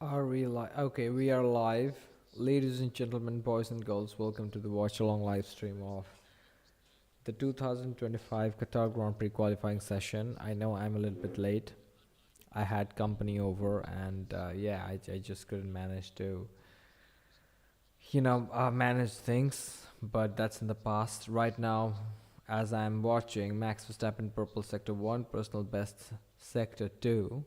Are we live? Okay, we are live. Ladies and gentlemen, boys and girls, welcome to the watch along live stream of the 2025 Qatar Grand Prix qualifying session. I know I'm a little bit late. I had company over, and yeah, I just couldn't manage to, manage things, but that's in the past. Right now, as I'm watching Max Verstappen Purple Sector 1, personal best Sector 2.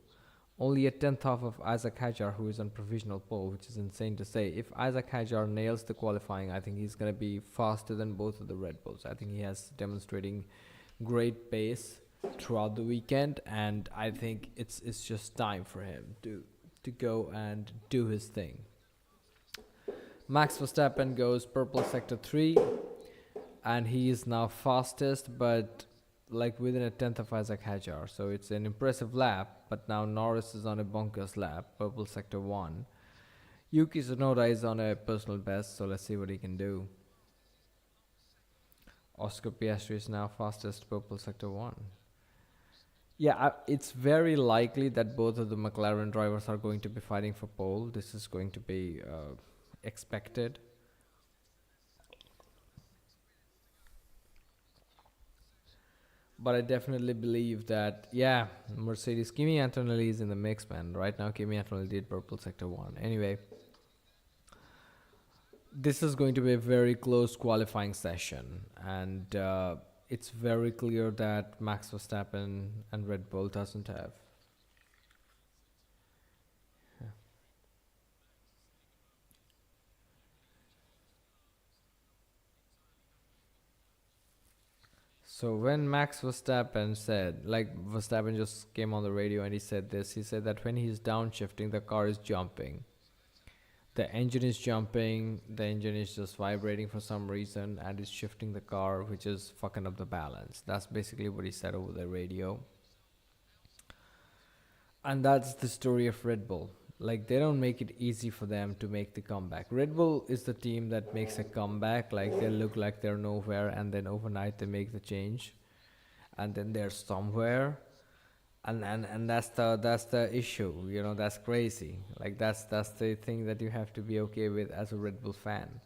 Only a tenth half of Isaac Hajar, who is on provisional pole, which is insane to say. If Isaac Hajar nails the qualifying, I think he's going to be faster than both of the Red Bulls. I think he has demonstrating great pace throughout the weekend, and I think it's just time for him to go and do his thing. Max Verstappen goes purple sector 3, and he is now fastest, but like within a tenth of Isaac Hajar. So it's an impressive lap, but now Norris is on a bonkers lap, purple sector 1. Yuki Tsunoda is on a personal best, so let's see what he can do. Oscar Piastri is now fastest, purple sector 1. Yeah, it's very likely that both of the McLaren drivers are going to be fighting for pole. This is going to be expected. But I definitely believe that, yeah, Mercedes, Kimi Antonelli is in the mix, man. Right now, Kimi Antonelli did purple sector 1. Anyway, this is going to be a very close qualifying session, and it's very clear that Max Verstappen and Red Bull doesn't have. So when Max Verstappen said, like Verstappen just came on the radio and he said this, he said that when he's downshifting, the car is jumping. The engine is jumping, the engine is just vibrating for some reason and it's shifting the car, which is fucking up the balance. That's basically what he said over the radio. And that's the story of Red Bull. Like, they don't make it easy for them to make the comeback. Red Bull is the team that makes a comeback. Like, they look like they're nowhere, and then overnight they make the change, and then they're somewhere. And that's the issue. That's crazy. Like, that's the thing that you have to be okay with as a Red Bull fan.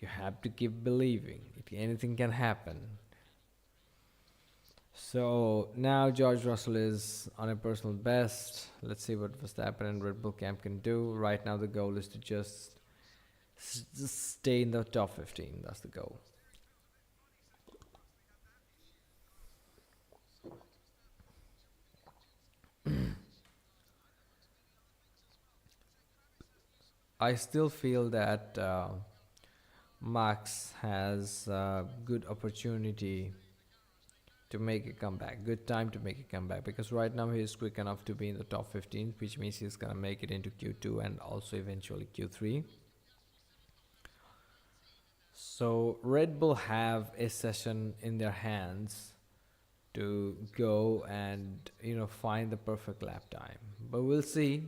You have to keep believing. Anything can happen. So now George Russell is on a personal best. Let's see what Verstappen and Red Bull Camp can do. Right now, the goal is to just stay in the top 15. That's the goal. I still feel that Max has a good opportunity to make a comeback. Good time to make a comeback because right now he is quick enough to be in the top 15, which means he's gonna make it into Q2 and also eventually Q3. So Red Bull have a session in their hands to go and find the perfect lap time. But we'll see.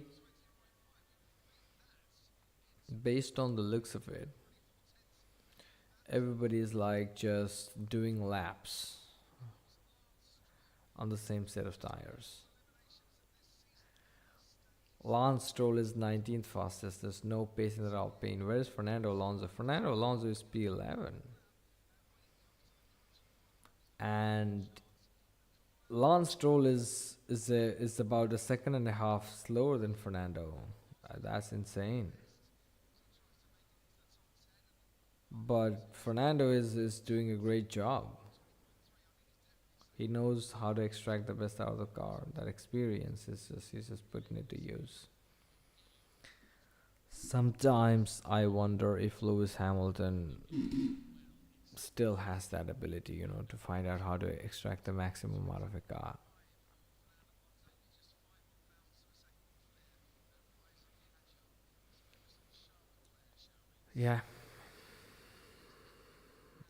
Based on the looks of it, everybody is like just doing laps on the same set of tires. Lance Stroll is 19th fastest. There's no pace in the Alpine. Where is Fernando Alonso? Fernando Alonso is P11. And Lance Stroll is about a second and a half slower than Fernando. That's insane. But Fernando is doing a great job. He knows how to extract the best out of the car. That experience is just he's just putting it to use. Sometimes I wonder if Lewis Hamilton still has that ability, to find out how to extract the maximum out of a car. Yeah,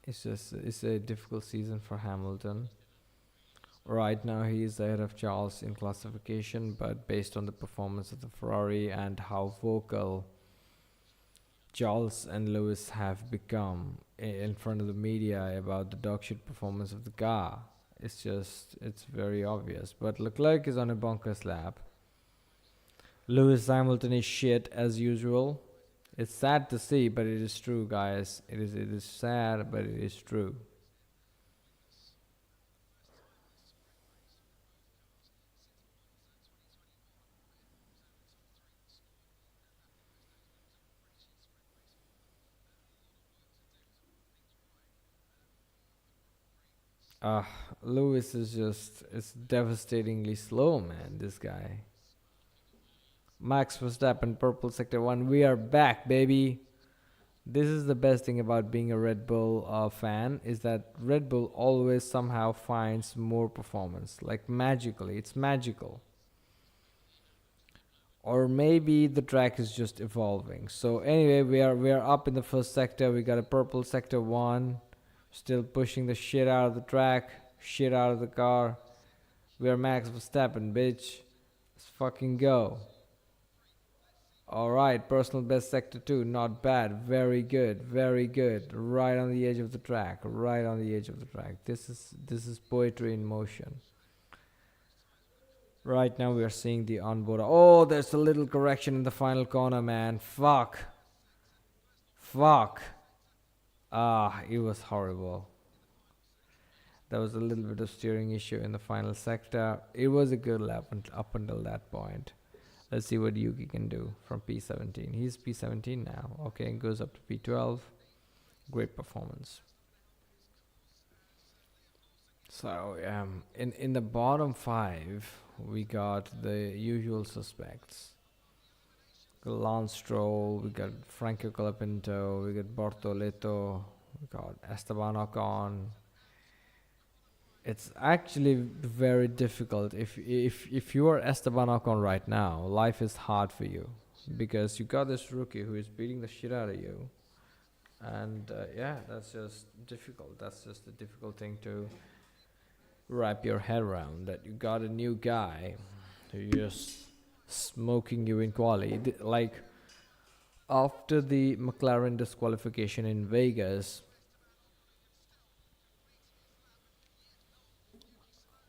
it's a difficult season for Hamilton. Right now, he is ahead of Charles in classification, but based on the performance of the Ferrari and how vocal Charles and Lewis have become in front of the media about the dogshit performance of the car, it's very obvious. But Leclerc is on a bonkers lap. Lewis Hamilton is shit as usual. It's sad to see, but it is true, guys. It is sad, but it is true. Ah, Lewis is just it's devastatingly slow, man. This guy. Max Verstappen, Purple Sector 1. We are back, baby. This is the best thing about being a Red Bull fan is that Red Bull always somehow finds more performance, like magically. It's magical. Or maybe the track is just evolving. So anyway, we are up in the first sector. We got a purple sector 1, still pushing the shit out of the track, shit out of the car. We are Max Verstappen, bitch. Let's fucking go. All right, personal best sector 2, not bad, very good, very good. Right on the edge of the track, right on the edge of the track. This is poetry in motion. Right now we are seeing the onboard. Oh, there's a little correction in the final corner, man. Fuck, fuck. Ah, it was horrible. There was a little bit of steering issue in the final sector. It was a good lap up until that point. Let's see what Yuki can do from P17. He's P17 now. Okay, goes up to P12. Great performance. So in the bottom five, we got the usual suspects. Lance Stroll, we got Franco Colapinto, we got Bortoleto, we got Esteban Ocon. It's actually very difficult. If you are Esteban Ocon right now, life is hard for you because you got this rookie who is beating the shit out of you, and yeah, that's just difficult. That's just a difficult thing to wrap your head around. That you got a new guy who just smoking you in quality. Like after the McLaren disqualification in Vegas,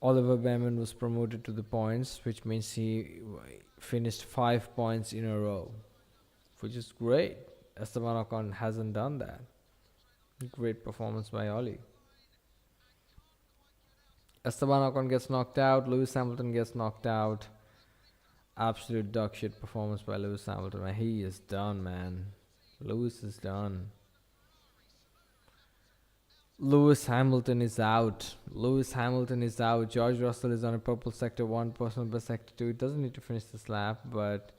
Oliver Behrman was promoted to the points, which means he finished 5 points in a row, which is great. Esteban Ocon hasn't done that. Great performance by Oli. Esteban Ocon gets knocked out. Lewis Hamilton gets knocked out. Absolute dog shit performance by Lewis Hamilton. Man, he is done, man. Lewis is done. Lewis Hamilton is out. Lewis Hamilton is out. George Russell is on a purple sector 1, personal best sector 2. It doesn't need to finish this lap, but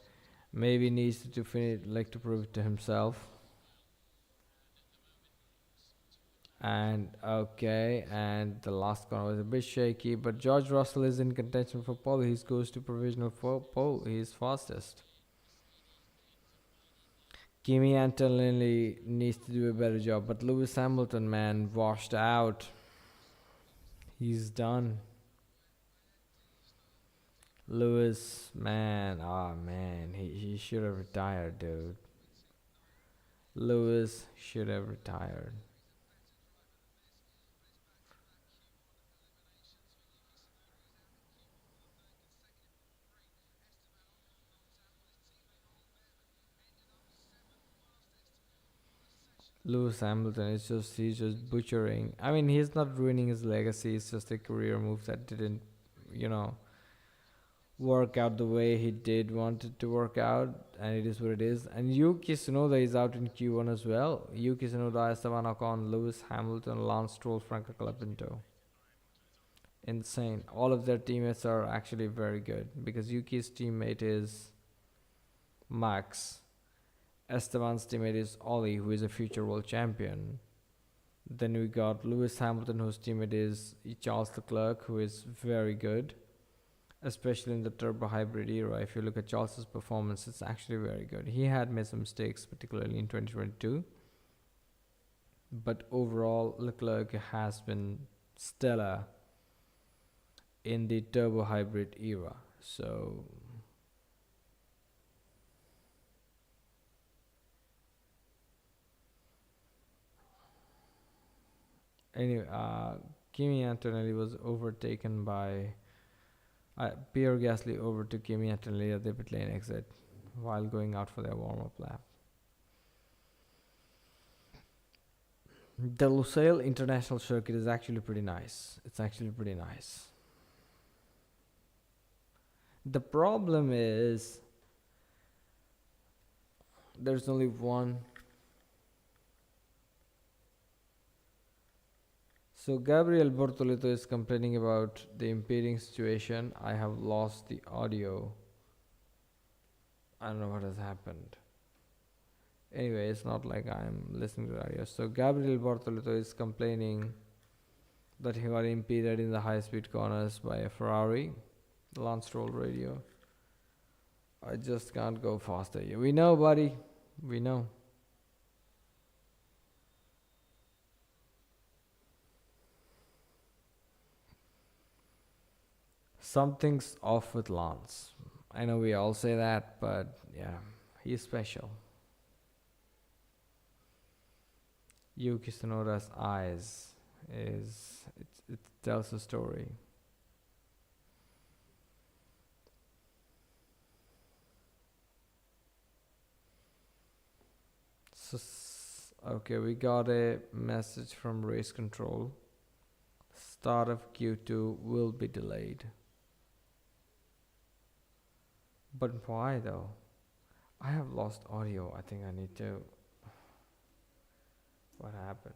maybe needs to finish, like to prove it to himself. And okay, and the last corner was a bit shaky, but George Russell is in contention for pole. He goes to provisional for pole. He is fastest. Kimi Antonelli needs to do a better job, but Lewis Hamilton, man, washed out. He's done. Lewis, man, oh man, he should have retired, dude. Lewis should have retired. Lewis Hamilton is just he's just butchering. I mean, he's not ruining his legacy. It's just a career move that didn't, you know, work out the way he did want it to work out, and it is what it is. And Yuki Tsunoda is out in Q1 as well. Yuki Tsunoda, Esteban Ocon, Lewis Hamilton, Lance Stroll, Franco Colapinto. Insane. All of their teammates are actually very good because Yuki's teammate is Max. Esteban's teammate is Ollie, who is a future world champion. Then we got Lewis Hamilton, whose teammate is Charles Leclerc, who is very good, especially in the turbo hybrid era. If you look at Charles's performance, it's actually very good. He had made some mistakes, particularly in 2022, but overall, Leclerc has been stellar in the turbo hybrid era. So anyway, Kimi Antonelli was overtaken by Pierre Gasly overtook Kimi Antonelli at the pit lane exit while going out for their warm-up lap. The Lusail International Circuit is actually pretty nice. It's actually pretty nice. The problem is there's only one. So Gabriel Bortoleto is complaining about the impeding situation. I have lost the audio. I don't know what has happened. Anyway, it's not like I'm listening to the audio. So Gabriel Bortoleto is complaining that he got impeded in the high-speed corners by a Ferrari. Lance Stroll radio. I just can't go faster. We know, buddy. We know. Something's off with Lance. I know we all say that, but yeah, he's special. Yuki Tsunoda's eyes it tells a story. So, okay, we got a message from race control. Start of Q2 will be delayed. But why though? I have lost audio. I think I need to. What happened?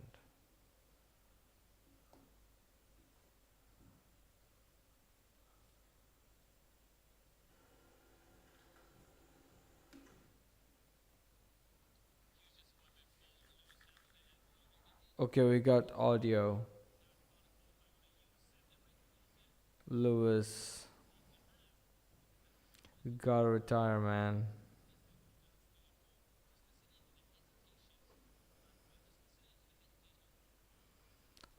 Okay, we got audio. Lewis, you gotta retire, man.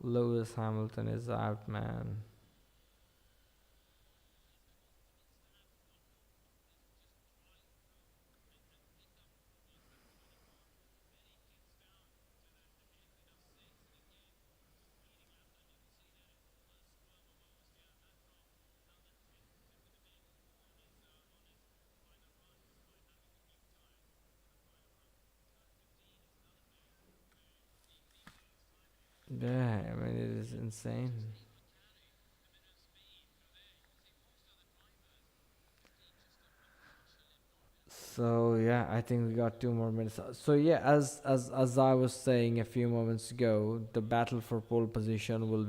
Lewis Hamilton is out, man. Yeah, I mean, it is insane. So yeah, I think we got 2 more minutes. So yeah, as I was saying a few moments ago, the battle for pole position will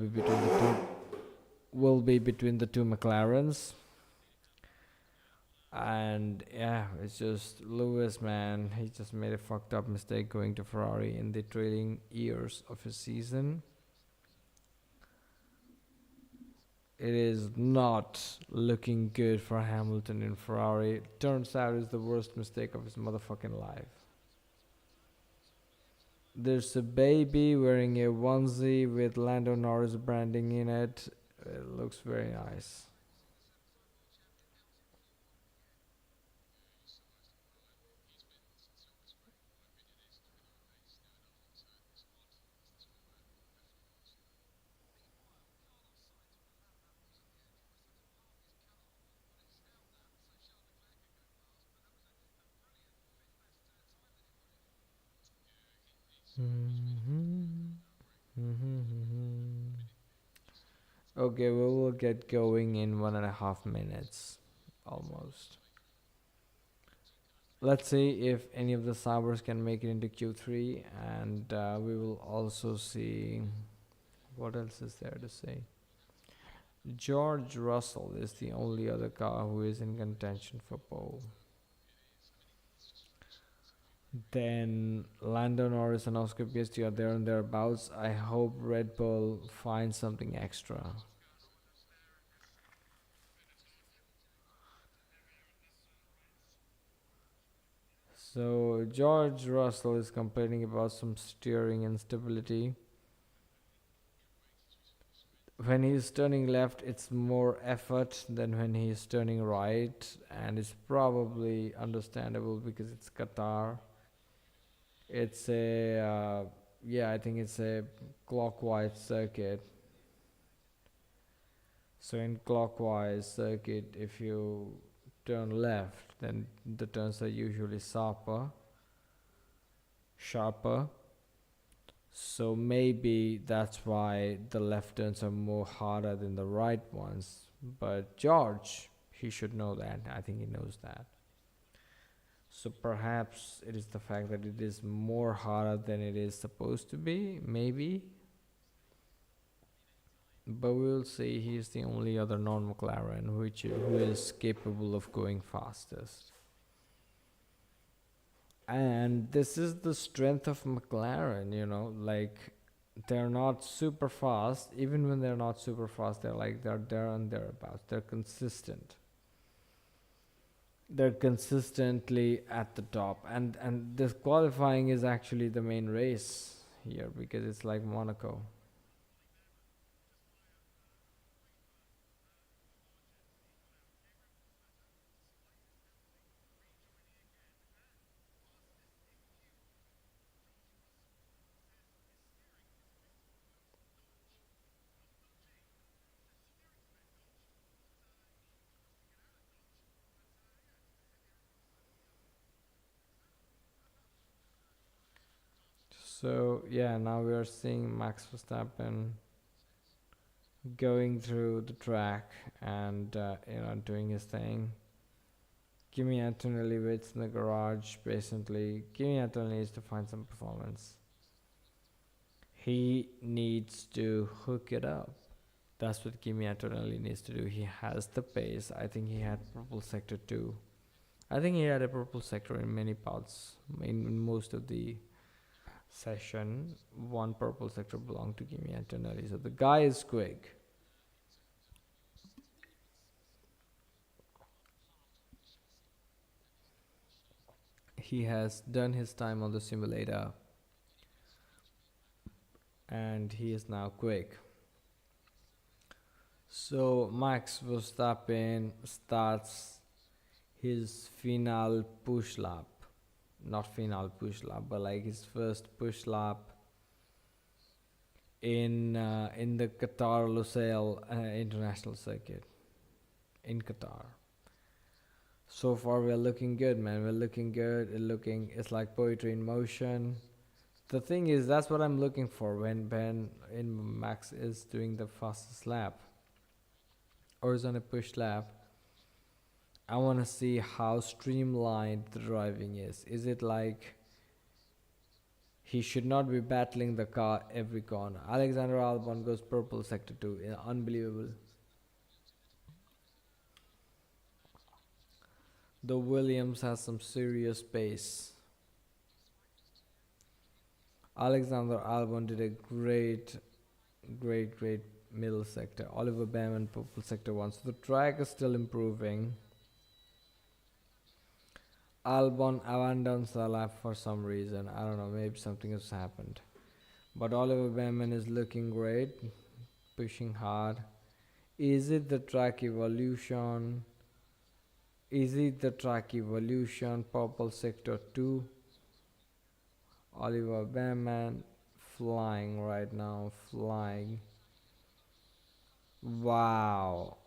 be between the two McLarens. And yeah, it's just Lewis, man. He just made a fucked up mistake going to Ferrari in the trailing years of his season. It is not looking good for Hamilton in Ferrari. Turns out it's the worst mistake of his motherfucking life. There's a baby wearing a onesie with Lando Norris branding in it. It looks very nice. Okay, we will get going in 1.5 minutes. Almost. Let's see if any of the Sabres can make it into Q3, and we will also see what else is there to say. George Russell is the only other car who is in contention for pole. Then Lando Norris and Oscar Piastri are there and thereabouts. I hope Red Bull finds something extra. So George Russell is complaining about some steering instability. When he's turning left, it's more effort than when he's turning right, and it's probably understandable because it's Qatar. It's a yeah, I think it's a clockwise circuit. So in clockwise circuit, if you turn left, then the turns are usually sharper. So maybe that's why the left turns are more harder than the right ones. But George, he should know that. I think he knows that. So perhaps it is the fact that it is more harder than it is supposed to be, maybe. But we'll see. He's the only other non-McLaren who is capable of going fastest. And this is the strength of McLaren, like they're not super fast. Even when they're not super fast, they're there and thereabouts. They're consistent. They're consistently at the top, and this qualifying is actually the main race here because it's like Monaco. So yeah, now we are seeing Max Verstappen going through the track and doing his thing. Kimi Antonelli waits in the garage patiently. Kimi Antonelli needs to find some performance. He needs to hook it up. That's what Kimi Antonelli needs to do. He has the pace. I think he had purple sector too. I think he had a purple sector in many parts. In most of the session, one purple sector belonged to Kimi Antonelli. So the guy is quick. He has done his time on the simulator and he is now quick. So Max Verstappen starts his final push lap. Not final push lap, but like his first push lap in the Qatar Lusail International Circuit in Qatar. So far, we're looking good, man. We're looking good. It's like poetry in motion. The thing is, that's what I'm looking for when Max is doing the fastest lap or is on a push lap. I want to see how streamlined the driving is. Is it like he should not be battling the car every corner? Alexander Albon goes purple sector 2. Unbelievable. The Williams has some serious pace. Alexander Albon did a great middle sector. Oliver Behrman purple sector 1. So the track is still improving. Albon abandons the lap for some reason. I don't know, maybe something has happened. But Oliver Behrman is looking great, pushing hard. Is it the track evolution? Purple sector 2. Oliver Behrman flying right now, flying. Wow.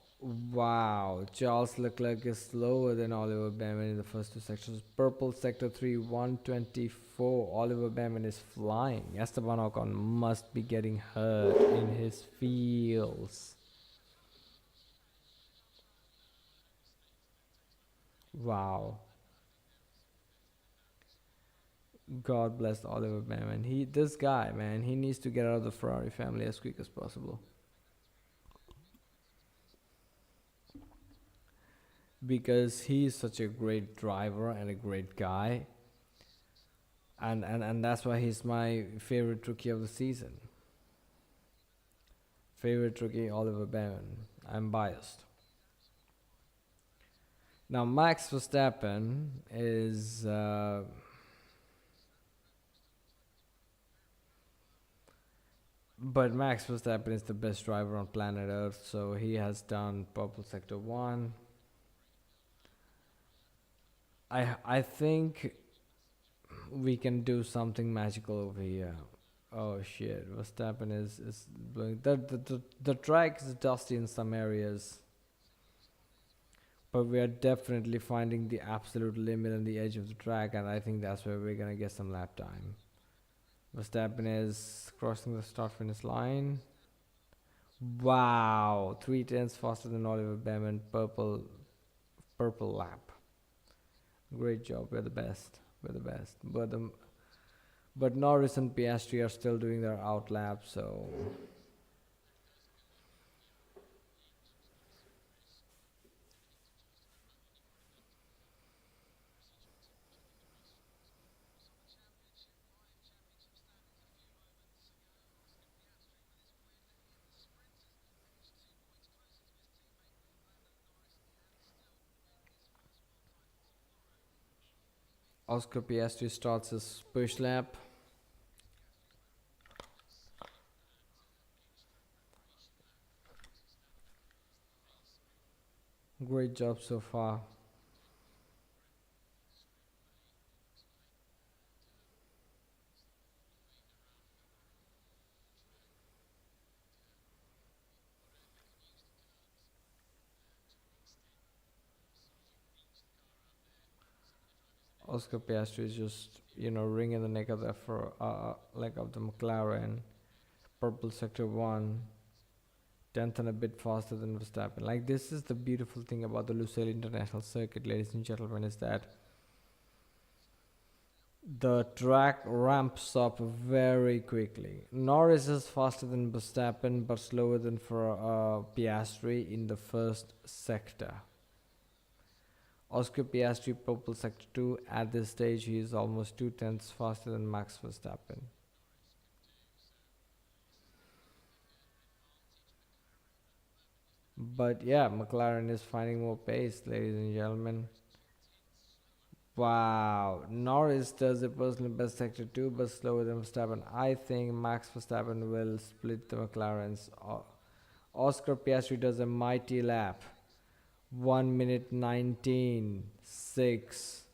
Wow, Charles Leclerc is slower than Oliver Behrman in the first two sections. Purple sector 3, 124. Oliver Behrman is flying. Esteban Ocon must be getting hurt in his feels. Wow. God bless Oliver Behrman. This guy, man, he needs to get out of the Ferrari family as quick as possible. Because he is such a great driver and a great guy, and that's why he's my favorite rookie of the season. Favorite rookie Oliver Behrman. I'm biased. Now Max Verstappen is but Max Verstappen is the best driver on planet Earth, so he has done purple sector 1. I think we can do something magical over here. Oh shit, Verstappen is blowing. The track is dusty in some areas, but we are definitely finding the absolute limit on the edge of the track, and I think that's where we're gonna get some lap time. Verstappen is crossing the start finish line. Wow, 3 tenths faster than Oliver Behrman. Purple lap. Great job. We're the best. We're the best. But Norris and Piastri are still doing their out laps, so Oscar Piastri starts his push lap. Great job so far. Oscar Piastri is just wringing the neck of the for leg of the McLaren. Purple sector one, tenth and a bit faster than Verstappen. Like this is the beautiful thing about the Lusail International Circuit, ladies and gentlemen, is that the track ramps up very quickly. Norris is faster than Verstappen but slower than for Piastri in the first sector. Oscar Piastri purple sector 2. At this stage, he is almost 2 tenths faster than Max Verstappen. But yeah, McLaren is finding more pace, ladies and gentlemen. Wow, Norris does the personal best sector 2 but slower than Verstappen. I think Max Verstappen will split the McLarens. Oscar Piastri does a mighty lap. 1 minute 19.6.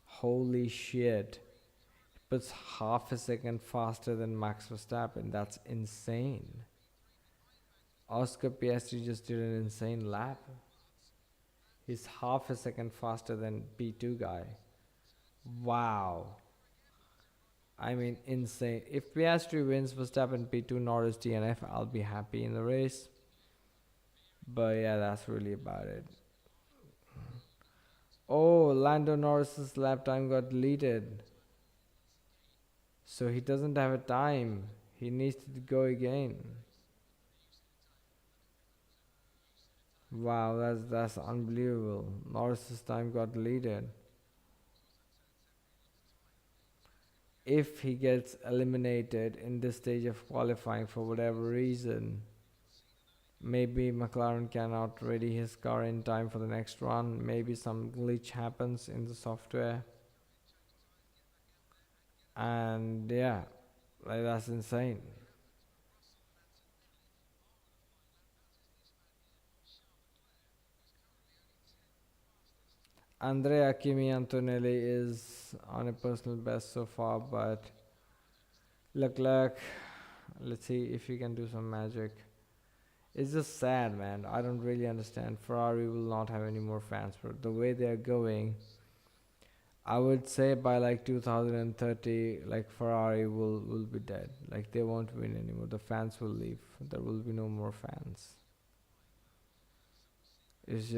Holy shit. Puts half a second faster than Max Verstappen. That's insane. Oscar Piastri just did an insane lap. He's half a second faster than P2 guy. Wow. I mean, insane. If Piastri wins Verstappen P2 Norris DNF, I'll be happy in the race. But yeah, that's really about it. Oh, Lando Norris's lap time got deleted. So he doesn't have a time. He needs to go again. Wow, that's unbelievable. Norris's time got deleted. If he gets eliminated in this stage of qualifying for whatever reason, maybe McLaren cannot ready his car in time for the next run. Maybe some glitch happens in the software. And yeah, like that's insane. Andrea Kimi Antonelli is on a personal best so far, but Leclerc, let's see if he can do some magic. It's just sad, man. I don't really understand. Ferrari will not have any more fans, but the way they are going, I would say by like 2030, like Ferrari will be dead. Like they won't win anymore. The fans will leave. There will be no more fans. It's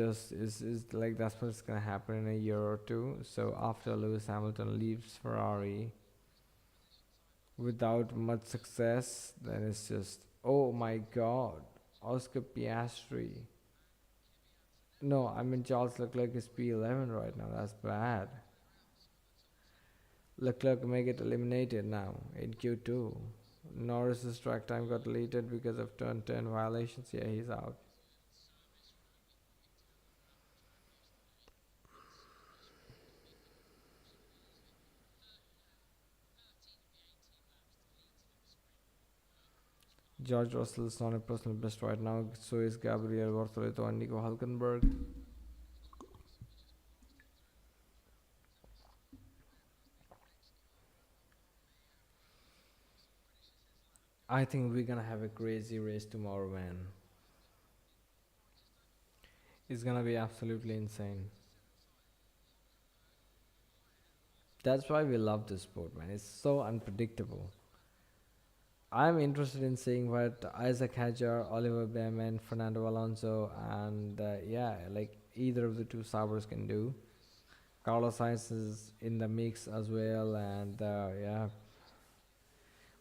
like that's what's gonna happen in a year or two. So after Lewis Hamilton leaves Ferrari without much success, then it's just oh my god, Oscar Piastri. No, I mean Charles Leclerc is P11 right now. That's bad. Leclerc may get eliminated now in Q2. Norris's track time got deleted because of turn 10 violations. Yeah, he's out. George Russell is on a personal best right now. So is Gabriel Bortoleto and Nico Hulkenberg. I think we're gonna have a crazy race tomorrow, man. It's gonna be absolutely insane. That's why we love this sport, man. It's so unpredictable. I'm interested in seeing what Isaac Hadjar, Oliver Behrman, Fernando Alonso, and yeah, like either of the two Saubers can do. Carlos Sainz is in the mix as well, and yeah,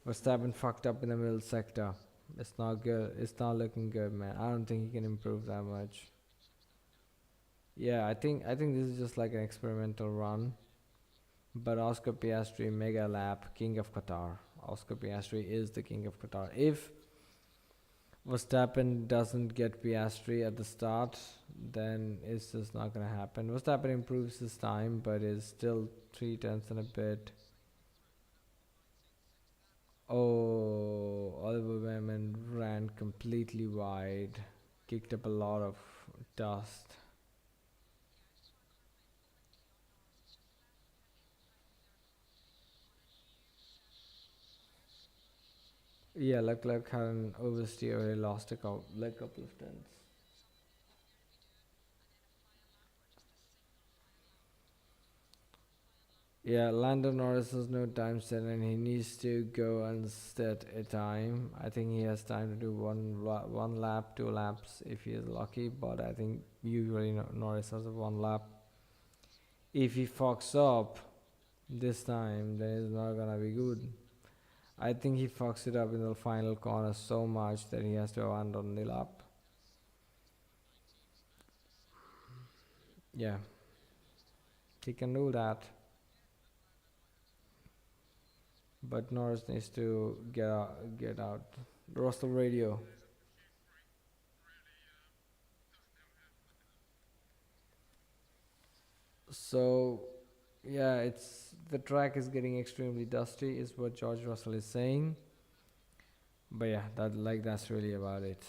Verstappen fucked up in the middle sector. It's not good. It's not looking good, man. I don't think he can improve that much. Yeah, I think this is just like an experimental run. But Oscar Piastri, mega lap, king of Qatar. Oscar Piastri is the king of Qatar. If Verstappen doesn't get Piastri at the start, then it's just not gonna happen. Verstappen improves his time, but is still 3 tenths and a bit. Oh, Oliver Wyman ran completely wide, kicked up a lot of dust. Yeah, Leclerc had an oversteer. He lost like couple of tenths. Yeah, Lando Norris has no time set and he needs to go and set a time. I think he has time to do one lap, 2 laps if he is lucky, but I think usually Norris has a 1 lap. If he fucks up this time, then it's not gonna be good. I think he fucks it up in the final corner so much that he has to abandon the lap. Yeah, he can do that, but Norris needs to get out. Russell radio. So yeah, it's the track is getting extremely dusty, is what George Russell is saying. But yeah, that's really about it.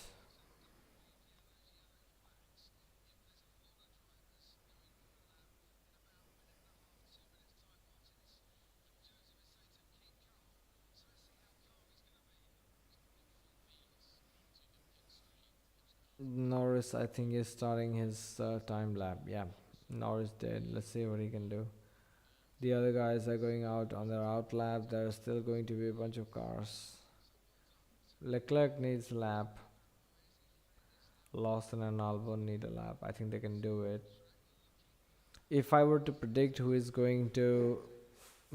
Norris, I think, is starting his time lap. Yeah, Norris did. Let's see what he can do. The other guys are going out on their out lap. There's still going to be a bunch of cars. Leclerc needs a lap. Lawson and Albon need a lap. I think they can do it. If I were to predict who is going to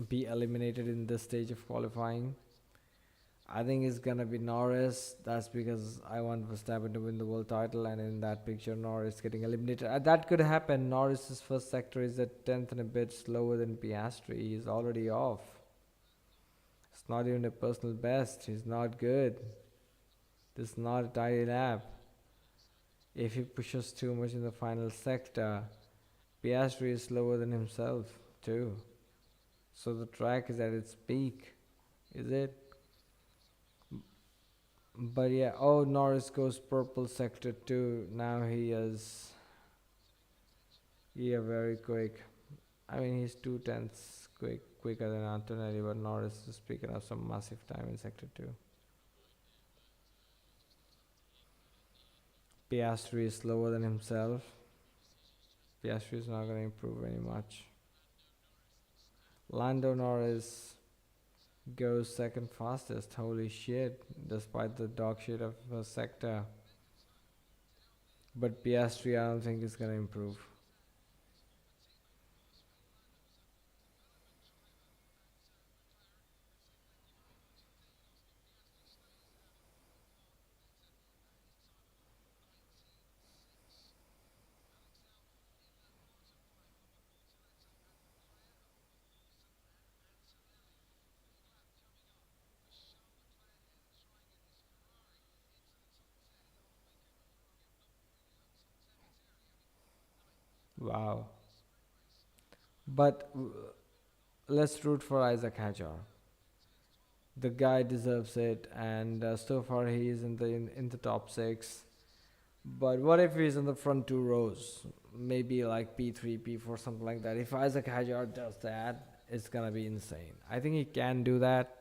be eliminated in this stage of qualifying, I think it's gonna be Norris. That's because I want Verstappen to win the world title, and in that picture, Norris getting eliminated. That could happen. Norris's first sector is a tenth and a bit slower than Piastri. He's already off. It's not even a personal best. He's not good. This is not a tidy lap. If he pushes too much in the final sector, Piastri is slower than himself too. So the track is at its peak, is it? But yeah, oh, Norris goes purple sector too. Now he is, yeah, very quick. I mean, he's 2 tenths quicker than Antonelli, but Norris is picking up some massive time in sector two. Piastri is slower than himself. Piastri is not going to improve very much. Lando Norris goes second fastest. Holy shit! Despite the dog shit of a sector, but Piastri, I don't think is going to improve. Wow. But let's root for Isaac Hadjar. The guy deserves it, and so far he is in the top six. But what if he's in the front 2 rows? Maybe like P3, P4, something like that. If Isaac Hadjar does that, it's gonna be insane. I think he can do that.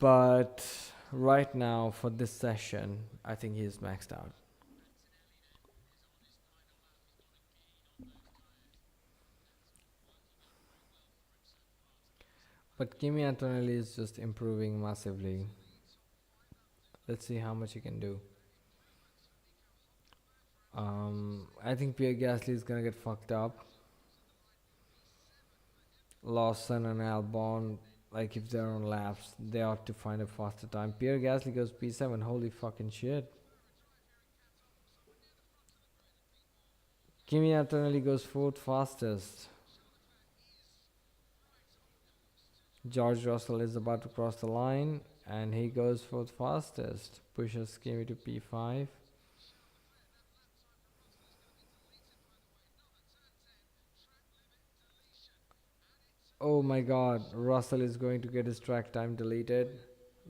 But right now, for this session, I think he's maxed out. But Kimi Antonelli is just improving massively. Let's see how much he can do. I think Pierre Gasly is gonna get fucked up. Lawson and Albon, like if they're on laps, they ought to find a faster time. Pierre Gasly goes P7. Holy fucking shit. Kimi Antonelli goes fourth fastest. George Russell is about to cross the line and he goes fourth fastest. Pushes Kimi to P5. Oh my god, Russell is going to get his track time deleted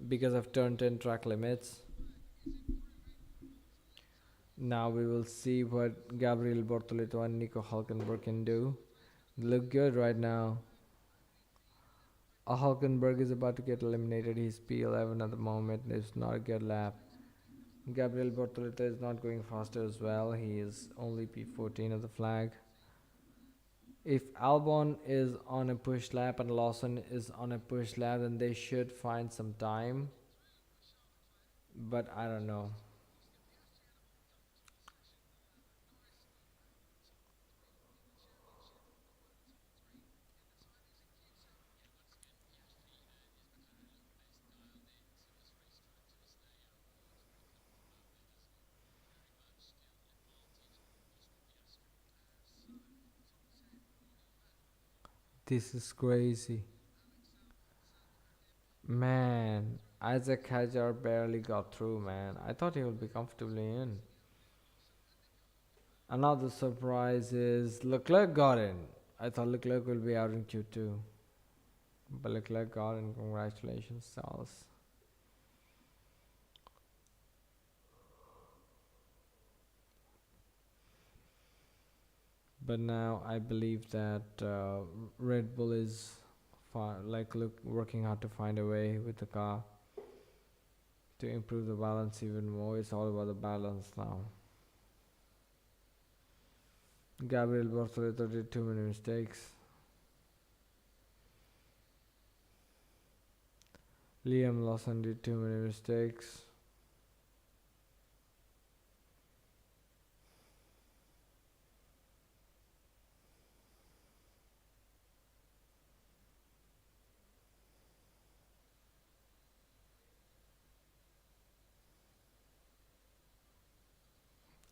because of turn 10 track limits. Now we will see what Gabriel Bortoleto and Nico Hulkenberg can do. Look good right now. Hulkenberg is about to get eliminated. He's P11 at the moment. It's not a good lap. Gabriel Bortoleto is not going faster as well. He is only P14 of the flag. If Albon is on a push lap and Lawson is on a push lap, then they should find some time. But I don't know. This is crazy. Man, Isaac Hajar barely got through, man. I thought he would be comfortably in. Another surprise is Leclerc got in. I thought Leclerc will be out in Q2. But Leclerc got in. Congratulations, Charles. But now I believe that Red Bull is working hard to find a way with the car to improve the balance even more. It's all about the balance now. Gabriel Bortoleto did too many mistakes. Liam Lawson did too many mistakes.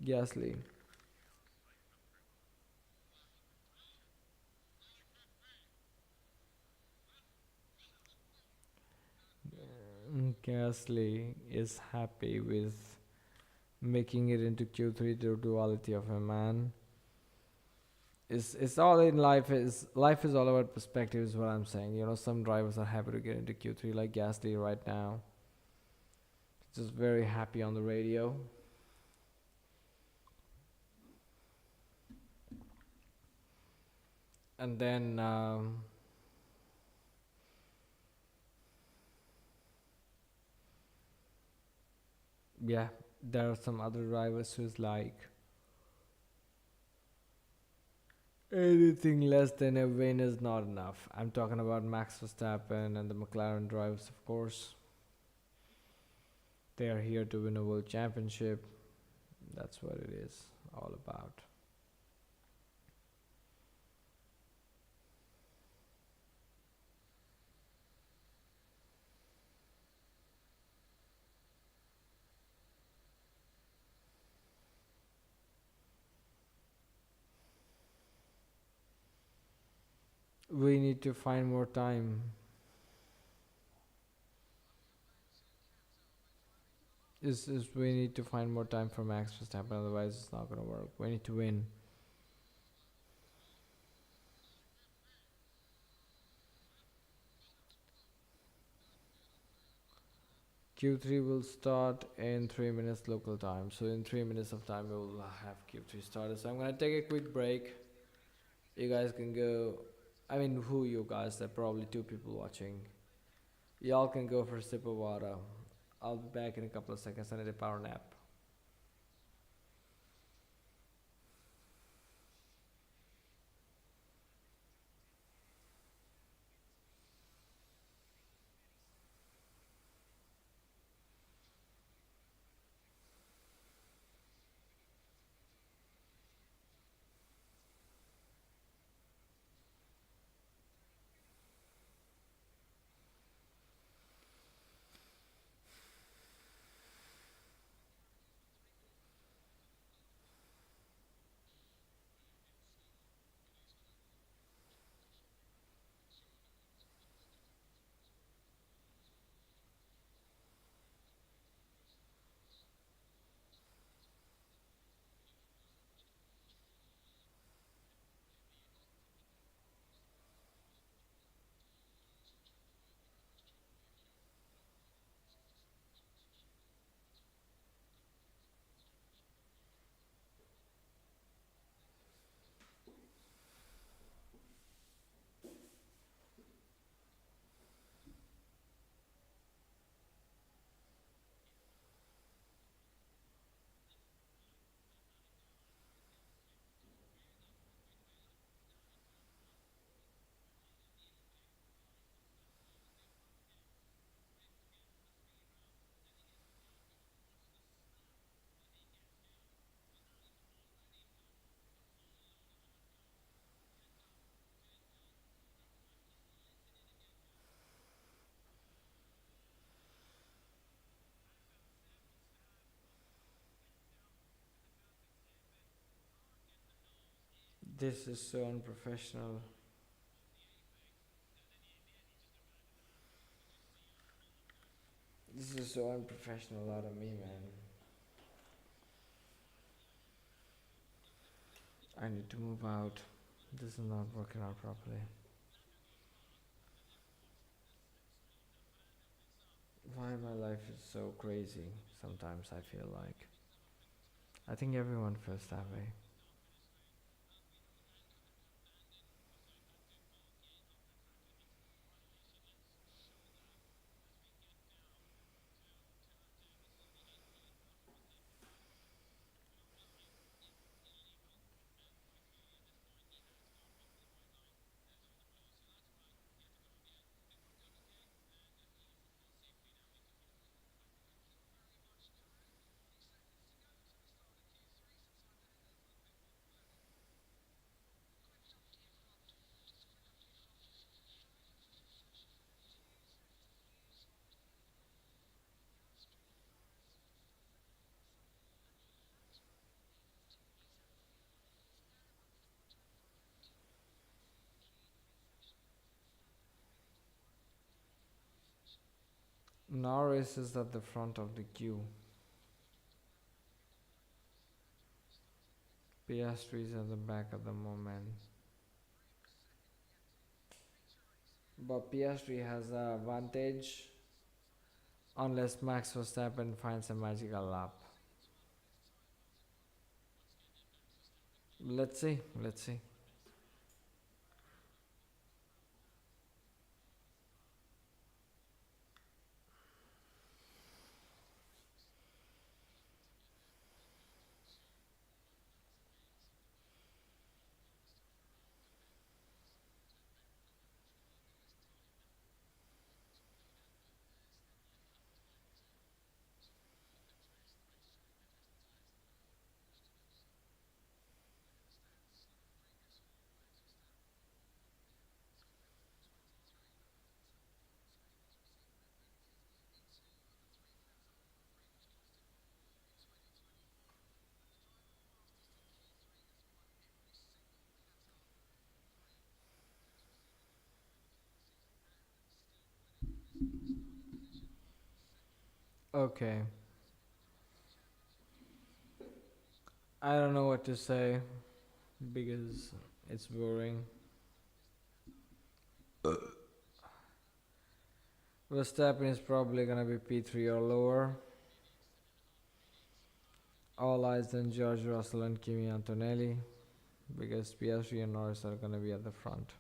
Gasly. Gasly is happy with making it into Q3. The duality of a man. It's all in life is all about perspective is what I'm saying. You know, some drivers are happy to get into Q3 like Gasly right now. Just very happy on the radio. And then yeah, there are some other drivers who's like anything less than a win is not enough. I'm talking about Max Verstappen and the McLaren drivers, of course. They are here to win a world championship. That's what it is all about. We need to find more time. Is we need to find more time for Max Verstappen, otherwise it's not gonna work. We need to win. Q3 will start in 3 minutes local time. So in 3 minutes of time we will have Q3 started. So I'm gonna take a quick break. You guys can go. I mean, who you guys? There are probably two people watching. Y'all can go for a sip of water. I'll be back in a couple of seconds. I need a power nap. This is so unprofessional. This is so unprofessional out of me, man. I need to move out. This is not working out properly. Why my life is so crazy sometimes I feel like. I think everyone feels that way. Norris is at the front of the queue. Piastri is at the back at the moment. But Piastri has an advantage unless Max Verstappen finds a magical lap. Let's see, let's see. Okay, I don't know what to say because it's boring. Verstappen is probably gonna be P3 or lower. All eyes on George Russell and Kimi Antonelli because Piastri and Norris are gonna be at the front.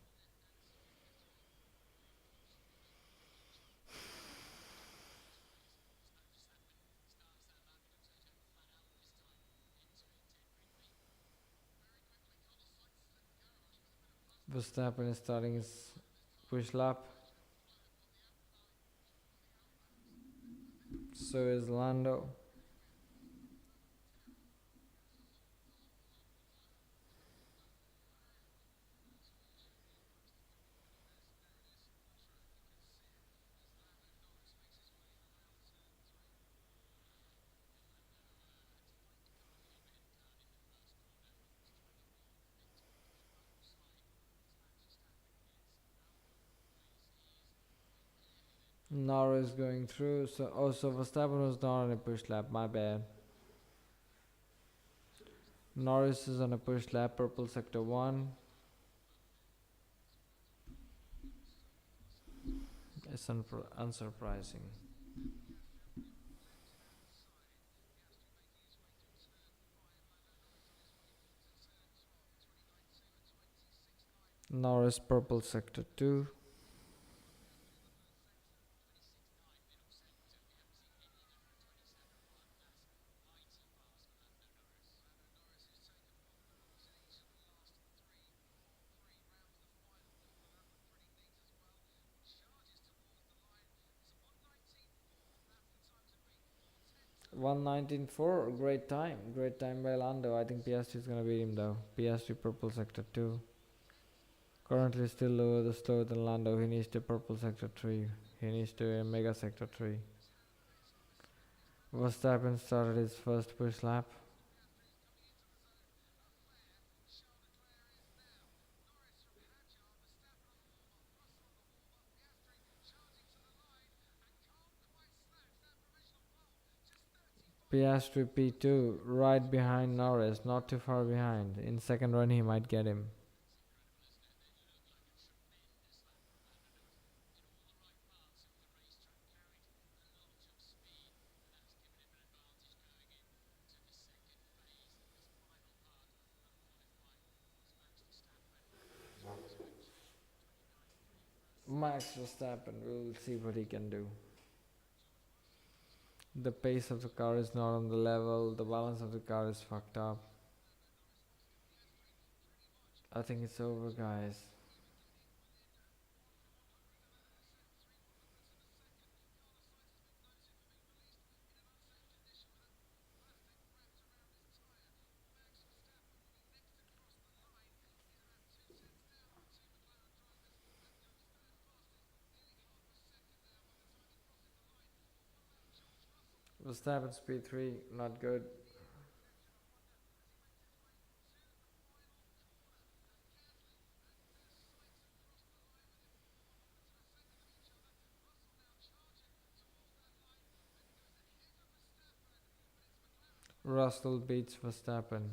Verstappen is starting his push lap. So is Lando. Norris going through. So also Verstappen was not on a push lap. My bad. Norris is on a push lap. Purple sector one. It's unsurprising. Norris purple sector two. One 119.4, great time by Lando. I think Piastri is gonna beat him though. Piastri purple sector two. Currently still slower than Lando. He needs to purple sector three. He needs to mega sector three. Verstappen started his first push lap. Piastri P2, right behind Norris, not too far behind. In second run, he might get him. Max Verstappen, we'll see what he can do. The pace of the car is not on the level, the balance of the car is fucked up. I think it's over, guys. Verstappen speed 3, not good. Russell beats Verstappen.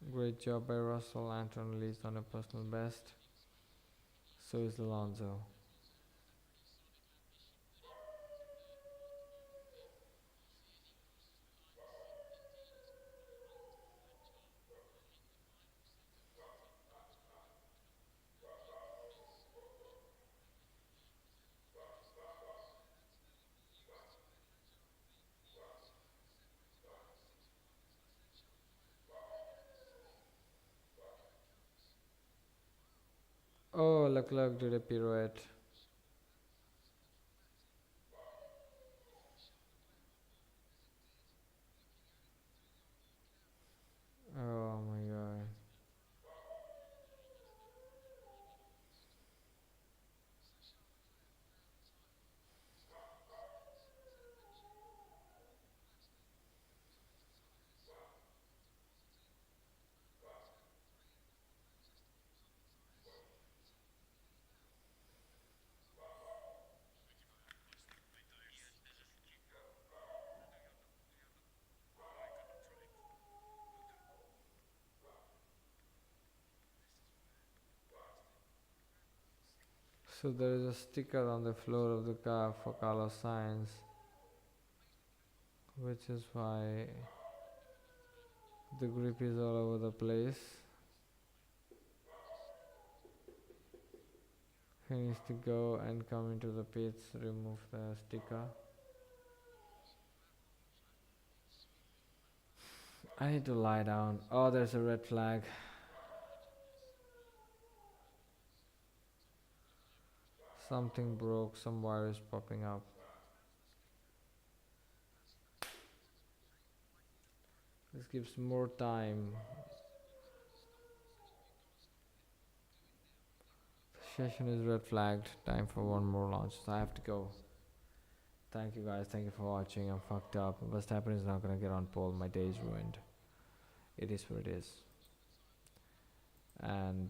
Great job by Russell. Anton released on a personal best. So is Alonso. Oh, Leclerc did a pirouette. Oh my god. So there is a sticker on the floor of the car for Carlos Sainz, which is why the grip is all over the place. He needs to go and come into the pits, remove the sticker. I need to lie down. Oh, there's a red flag. Something broke, some virus popping up. This gives more time. Session is red flagged. Time for one more launch. So I have to go. Thank you guys. Thank you for watching. I'm fucked up. Verstappen is not gonna get on pole. My day is ruined. It is what it is. And